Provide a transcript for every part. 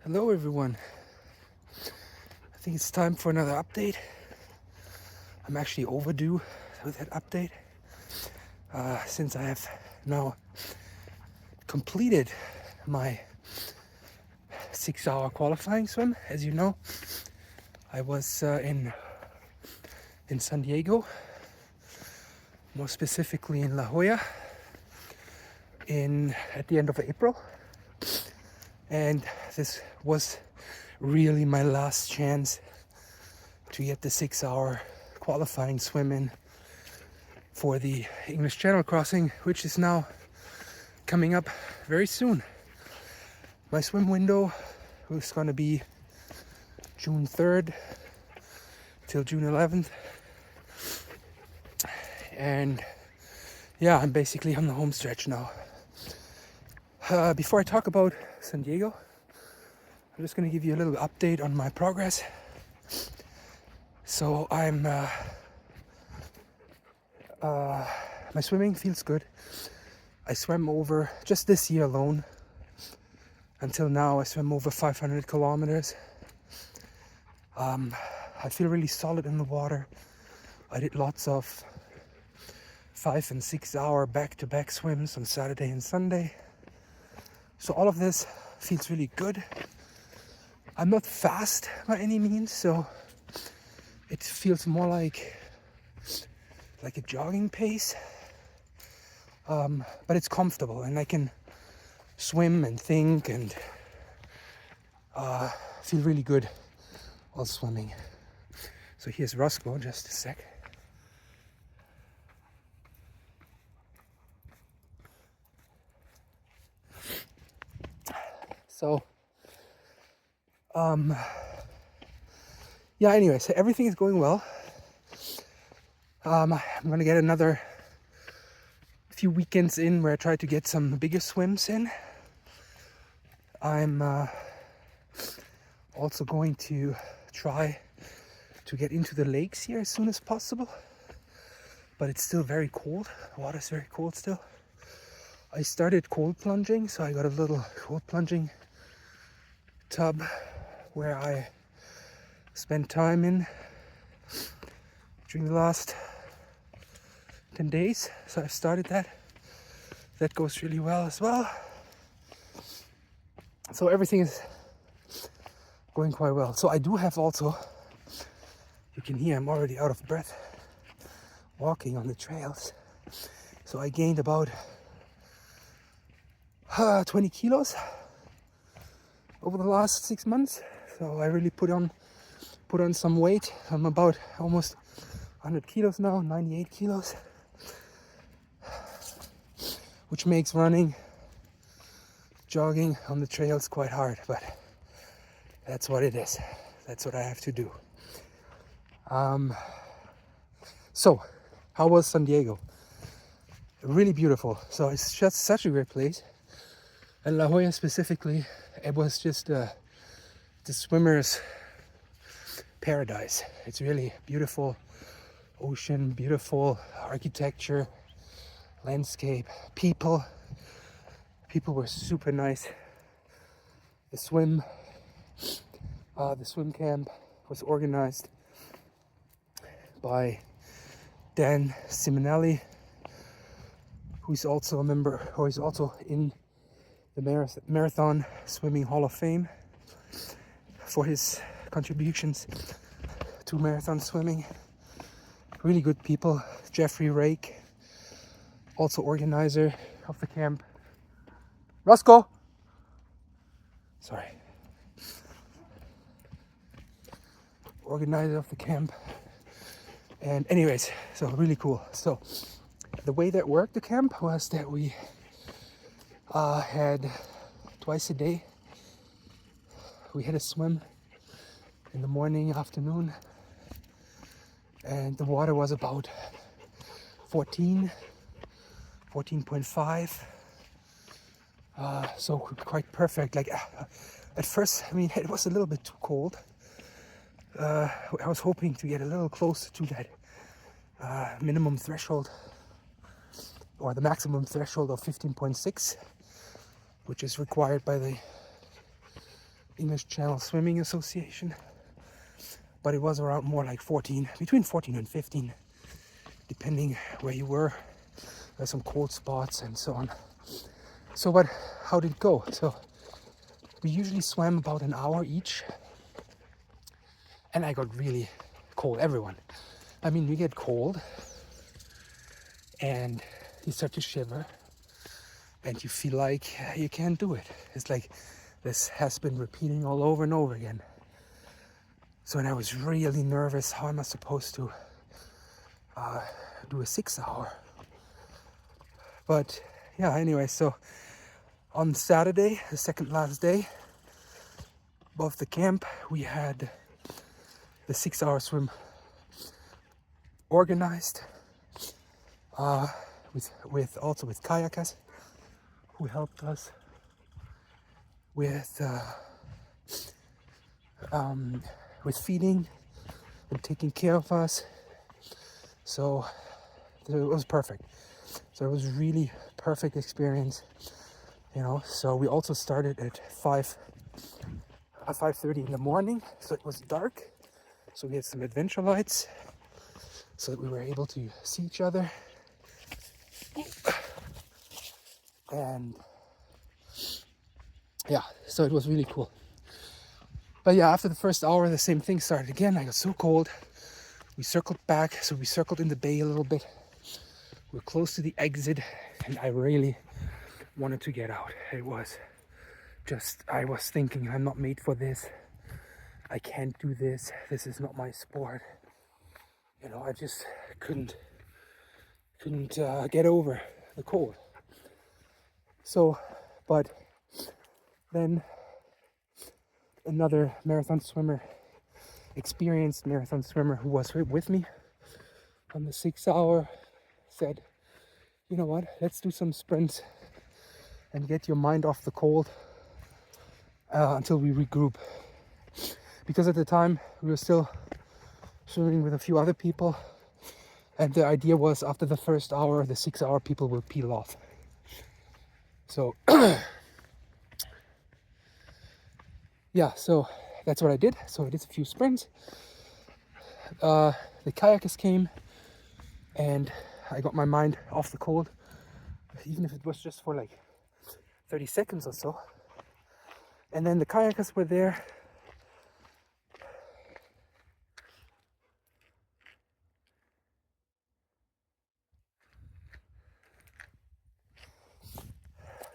Hello everyone. I think it's time for another update. I'm actually overdue with that update since I have now completed my 6-hour qualifying swim. As you know, I was in San Diego, more specifically in La Jolla, at the end of April, and this was really my last chance to get the 6-hour qualifying swim in for the English Channel crossing, which is now coming up very soon. My swim window was going to be June 3rd till June 11th, and yeah, I'm basically on the home stretch now. Before I talk about San Diego, I'm just going to give you a little update on my progress. So my swimming feels good. I swam over, just this year alone, until now I swam over 500 kilometers. I feel really solid in the water. I did lots of 5 and 6 hour back-to-back swims on Saturday and Sunday. So all of this feels really good. I'm not fast by any means, so it feels more like a jogging pace. But it's comfortable, and I can swim and think and feel really good while swimming. So here's Roscoe, just a sec. So, yeah, anyway, so everything is going well. I'm gonna get another few weekends in where I try to get some bigger swims in. I'm also going to try to get into the lakes here as soon as possible, but it's still very cold. The water is very cold still. I started cold plunging, so I got a little cold plunging tub where I spent time in during the last 10 days. So I've started that. That goes really well as well. So everything is going quite well. So I do have also, you can hear I'm already out of breath walking on the trails. So I gained about 20 kilos over the last 6 months. So I really put on some weight. I'm about almost 100 kilos now, 98 kilos, which makes running, jogging on the trails quite hard, but that's what it is. That's what I have to do. So how was San Diego? Really beautiful. So it's just such a great place. And La Jolla specifically, it was just the swimmer's paradise. It's really beautiful ocean, beautiful architecture, landscape, people were super nice. The swim camp was organized by Dan Simonelli, who's also a member, or is also in the Marathon Swimming Hall of Fame for his contributions to marathon swimming. Really good people. Jeffrey Rake, also organizer of the camp. Roscoe! Sorry. Organizer of the camp. And anyways, so really cool. So the way that worked the camp was that we had twice a day. We had a swim in the morning, afternoon, and the water was about 14.5. So quite perfect. Like at first, I mean, it was a little bit too cold. I was hoping to get a little closer to that minimum threshold, or the maximum threshold of 15.6, which is required by the English Channel Swimming Association, but it was around more like 14, between 14 and 15, depending where you were. There's some cold spots and so on. So, but how did it go? So we usually swam about an hour each, and I got really cold. Everyone, I mean, we get cold and you start to shiver and you feel like you can't do it. It's like this has been repeating all over and over again. So, and I was really nervous. How am I supposed to do a 6 hour? But yeah, anyway, so on Saturday, the second last day of the camp, we had the 6 hour swim organized with kayakers who helped us with feeding and taking care of us. So it was perfect. So it was really perfect experience, you know. So we also started at 5:30 in the morning, so it was dark. So we had some adventure lights so that we were able to see each other. And yeah, so it was really cool. But yeah, after the first hour, the same thing started again. I got so cold. We circled back, so we circled in the bay a little bit. We're close to the exit, and I really wanted to get out. It was just, I was thinking, I'm not made for this. I can't do this. This is not my sport. You know, I just couldn't get over the cold. So, but then another marathon swimmer, experienced marathon swimmer who was with me on the 6 hour, said, you know what, let's do some sprints and get your mind off the cold until we regroup. Because at the time we were still swimming with a few other people, and the idea was after the first hour, the 6 hour people will peel off. So yeah, so that's what I did. So I did a few sprints. The kayakers came and I got my mind off the cold, even if it was just for like 30 seconds or so. And then the kayakers were there.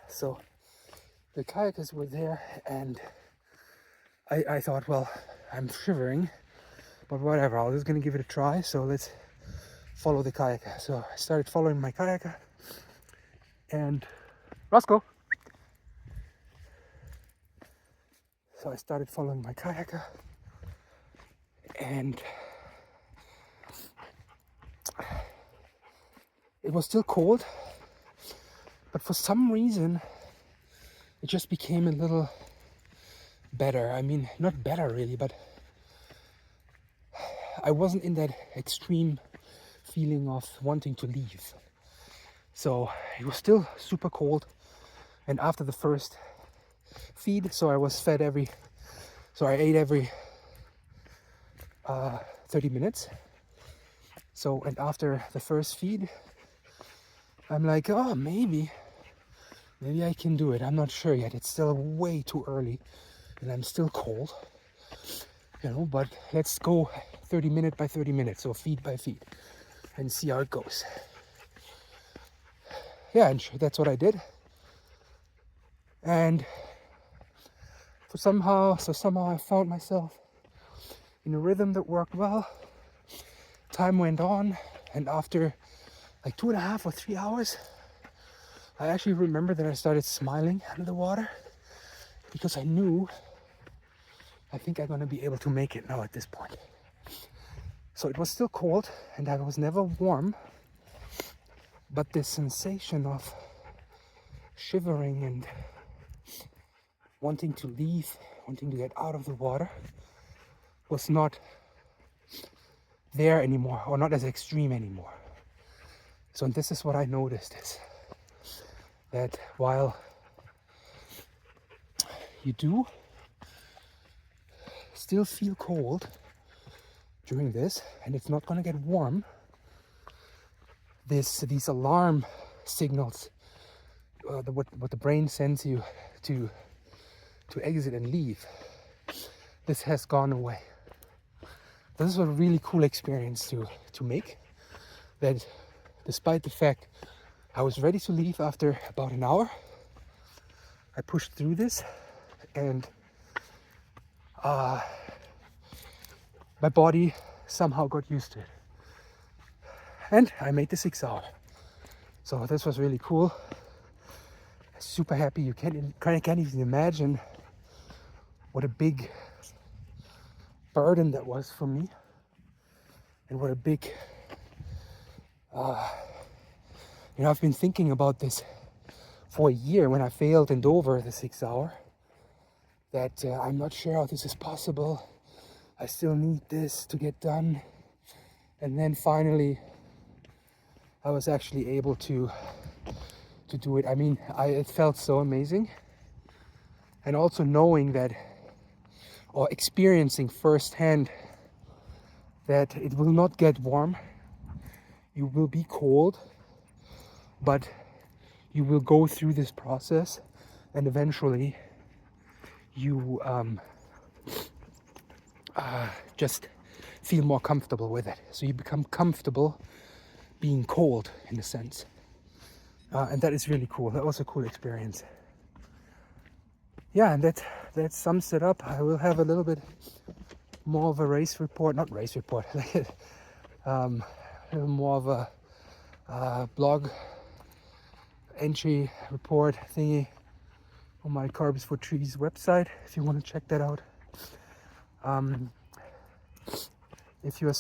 So the kayakers were there, and I thought, well, I'm shivering, but whatever, I was just gonna give it a try. So let's follow the kayaker. So I started following my kayaker, and Roscoe. So I started following my kayaker, and it was still cold, but for some reason it just became a little better. I mean, not better really, but I wasn't in that extreme feeling of wanting to leave. So it was still super cold, and after the first feed, so I was fed I ate every 30 minutes. So, and after the first feed, I'm like, oh, maybe I can do it. I'm not sure yet. It's still way too early and I'm still cold, you know, but let's go 30 minute by 30 minutes, so feed by feed, and see how it goes. Yeah, and that's what I did. And somehow I found myself in a rhythm that worked well. Time went on, and after like 2.5 or 3 hours, I actually remember that I started smiling under the water, because I knew, I think I'm gonna be able to make it now at this point. So it was still cold and I was never warm, but this sensation of shivering and wanting to leave, wanting to get out of the water, was not there anymore, or not as extreme anymore. So this is what I noticed, is that while you do still feel cold during this, and it's not gonna get warm. These alarm signals, what the brain sends you to exit and leave, this has gone away. This is a really cool experience to make. That despite the fact I was ready to leave after about an hour, I pushed through this, and my body somehow got used to it. And I made the 6 hour. So this was really cool. Super happy. You can't even imagine what a big burden that was for me, and what a big I've been thinking about this for a year when I failed in Dover the 6 hour, that I'm not sure how this is possible. I still need this to get done. And then finally I was actually able to do it. I mean, it felt so amazing. And also knowing that, or experiencing firsthand, that it will not get warm. You will be cold, but you will go through this process, and eventually you just feel more comfortable with it. So you become comfortable being cold, in a sense. And that is really cool. That was a cool experience. Yeah, and that sums it up. I will have a little bit more of a race report, not race report, a little more of a blog entry report thingy on my Carbs for Trees website, if you want to check that out. If you're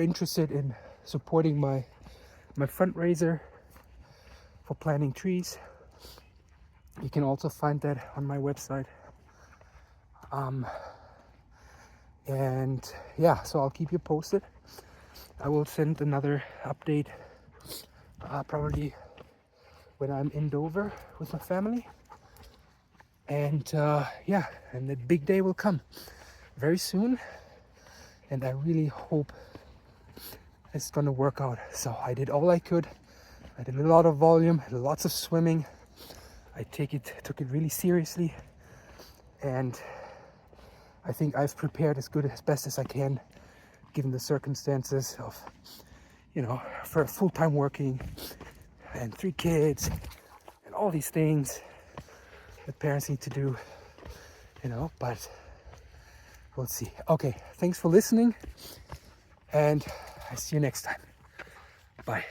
interested in supporting my fundraiser for planting trees, you can also find that on my website. And yeah, so I'll keep you posted. I will send another update probably when I'm in Dover with my family. And yeah, and the big day will come very soon. And I really hope it's gonna work out. So I did all I could. I did a lot of volume, lots of swimming. I took it really seriously, and I think I've prepared as best as I can, given the circumstances of, for full-time working and 3 kids and all these things that parents need to do, but we'll see. Okay, thanks for listening, and I see you next time. Bye.